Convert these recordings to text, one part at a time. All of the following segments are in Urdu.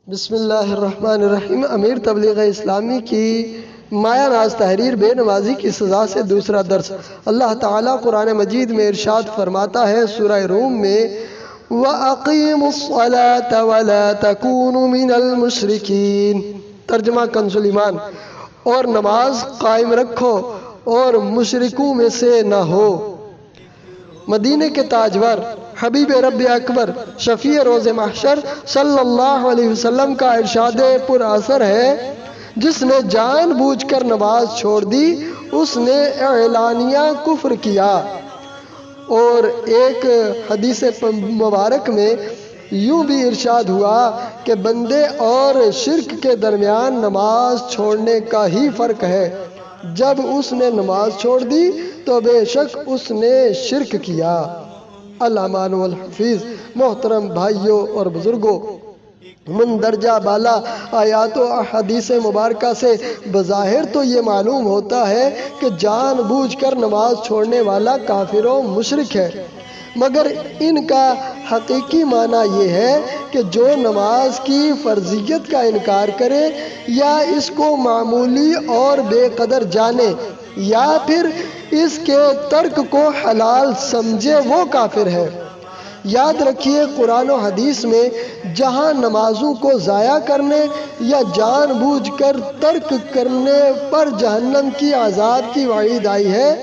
بسم اللہ الرحمن الرحیم۔ امیر تبلیغ اسلامی کی مایہ ناز تحریر بے نمازی کی سزا سے دوسرا درس۔ اللہ تعالیٰ قرآن مجید میں ارشاد فرماتا ہے سورہ روم میں وَأَقِيمُوا الصَّلَاةَ وَلَا تَكُونُوا مِنَ الْمُشْرِكِينَ۔ ترجمہ کنز ایمان، اور نماز قائم رکھو اور مشرکوں میں سے نہ ہو۔ مدینے کے تاجور حبیب رب اکبر شفیع روز محشر صلی اللہ علیہ وسلم کا ارشاد پر اثر ہے، جس نے جان بوجھ کر نماز چھوڑ دی اس نے اعلانیہ کفر کیا۔ اور ایک حدیث مبارک میں یوں بھی ارشاد ہوا کہ بندے اور شرک کے درمیان نماز چھوڑنے کا ہی فرق ہے، جب اس نے نماز چھوڑ دی تو بے شک اس نے شرک کیا۔ الامان والحفیظ۔ محترم بھائیوں اور بزرگوں، مندرجہ بالا آیات و احادیث مبارکہ سے بظاہر تو یہ معلوم ہوتا ہے کہ جان بوجھ کر نماز چھوڑنے والا کافر و مشرک ہے، مگر ان کا حقیقی معنی یہ ہے کہ جو نماز کی فرضیت کا انکار کرے یا اس کو معمولی اور بے قدر جانے یا پھر اس کے ترک کو حلال سمجھے وہ کافر ہے۔ یاد رکھیے، قرآن و حدیث میں جہاں نمازوں کو ضائع کرنے یا جان بوجھ کر ترک کرنے پر جہنم کی عذاب کی وعید آئی ہے،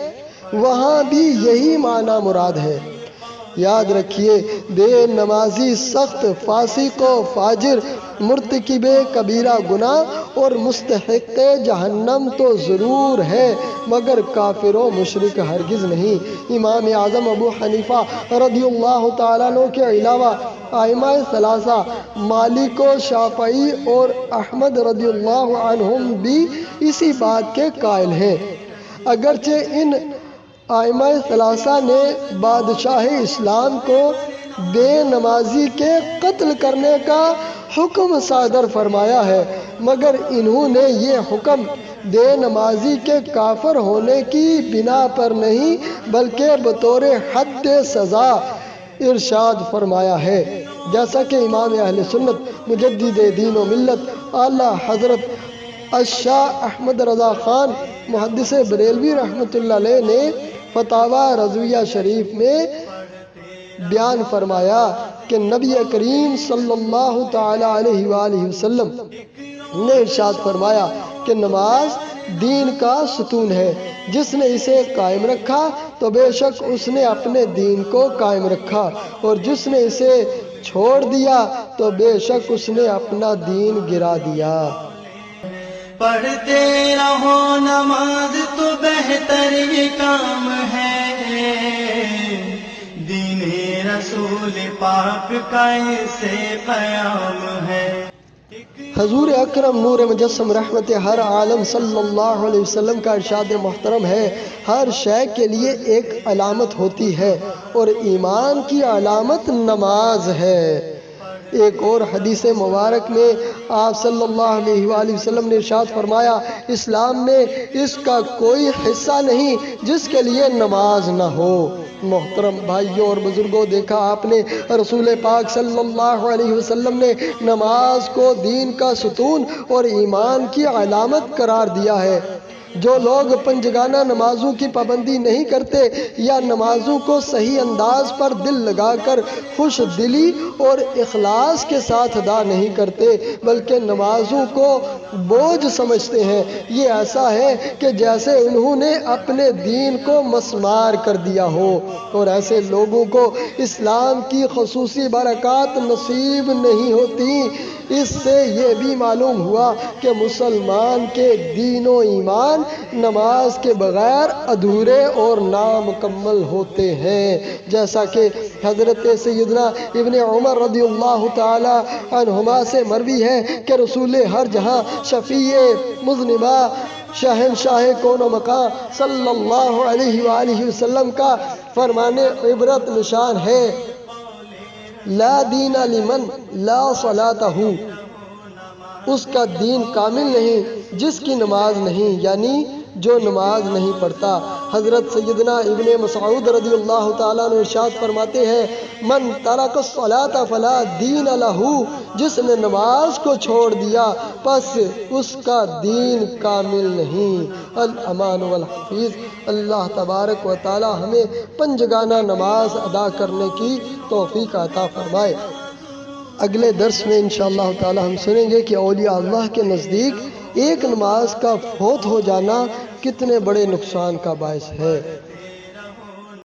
وہاں بھی یہی معنی مراد ہے۔ یاد رکھیے، بے نمازی سخت فاسق و فاجر، مرتکب کبیرہ گناہ اور مستحق جہنم تو ضرور ہے، مگر کافر و مشرک ہرگز نہیں۔ امام اعظم ابو حنیفہ رضی اللہ تعالیٰ عنہ کے علاوہ ائمہ ثلاثہ مالک و شافعی اور احمد رضی اللہ عنہم بھی اسی بات کے قائل ہیں۔ اگرچہ ان ائمہ ثلاثہ نے بادشاہ اسلام کو بے نمازی کے قتل کرنے کا حکم صادر فرمایا ہے، مگر انہوں نے یہ حکم بے نمازی کے کافر ہونے کی بنا پر نہیں بلکہ بطور حد سزا ارشاد فرمایا ہے، جیسا کہ امام اہل سنت مجدد دین و ملت اعلیٰ حضرت الشاہ احمد رضا خان محدث بریلوی رحمۃ اللہ علیہ نے فتاوی رضویہ شریف میں بیان فرمایا کہ نبی کریم صلی اللہ تعالی علیہ وآلہ وسلم نے ارشاد فرمایا کہ نماز دین کا ستون ہے، جس نے اسے قائم رکھا تو بے شک اس نے اپنے دین کو قائم رکھا، اور جس نے اسے چھوڑ دیا تو بے شک اس نے اپنا دین گرا دیا۔ پڑھتے رہو نماز تو بہتر یہ کام ہے، دین رسول پاک کا اسے قیام ہے۔ حضور اکرم نور مجسم رحمت ہر عالم صلی اللہ علیہ وسلم کا ارشاد محترم ہے، ہر شے کے لیے ایک علامت ہوتی ہے اور ایمان کی علامت نماز ہے۔ ایک اور حدیث مبارک میں آپ صلی اللہ علیہ وآلہ وسلم نے ارشاد فرمایا، اسلام میں اس کا کوئی حصہ نہیں جس کے لیے نماز نہ ہو۔ محترم بھائیوں اور بزرگوں، دیکھا آپ نے، رسول پاک صلی اللہ علیہ وسلم نے نماز کو دین کا ستون اور ایمان کی علامت قرار دیا ہے۔ جو لوگ پنجگانہ نمازوں کی پابندی نہیں کرتے یا نمازوں کو صحیح انداز پر دل لگا کر خوش دلی اور اخلاص کے ساتھ ادا نہیں کرتے بلکہ نمازوں کو بوجھ سمجھتے ہیں، یہ ایسا ہے کہ جیسے انہوں نے اپنے دین کو مسمار کر دیا ہو، اور ایسے لوگوں کو اسلام کی خصوصی برکات نصیب نہیں ہوتی۔ اس سے یہ بھی معلوم ہوا کہ مسلمان کے دین و ایمان نماز کے بغیر ادھورے اور نامکمل ہوتے ہیں، جیسا کہ حضرت سیدنا ابن عمر رضی اللہ تعالی عنہما سے مروی ہے کہ رسول ہر جہاں شفیع مذنبہ شہنشاہ کون و مکان صلی اللہ علیہ وآلہ وسلم کا فرمان عبرت نشان ہے، لا دین لمن لا صلاۃ ہو، اس کا دین کامل نہیں جس کی نماز نہیں، یعنی جو نماز نہیں پڑھتا۔ حضرت سیدنا ابن مسعود رضی اللہ تعالیٰ نے ارشاد فرماتے ہیں من ترک الصلاۃ فلا دین لہ، جس نے نماز کو چھوڑ دیا پس اس کا دین کامل نہیں۔ الامان والحفیظ، اللہ تبارک و تعالیٰ ہمیں پنجگانہ نماز ادا کرنے کی توفیق عطا فرمائے۔ اگلے درس میں انشاءاللہ تعالیٰ ہم سنیں گے کہ اولیاء اللہ کے نزدیک ایک نماز کا فوت ہو جانا کتنے بڑے نقصان کا باعث ہے۔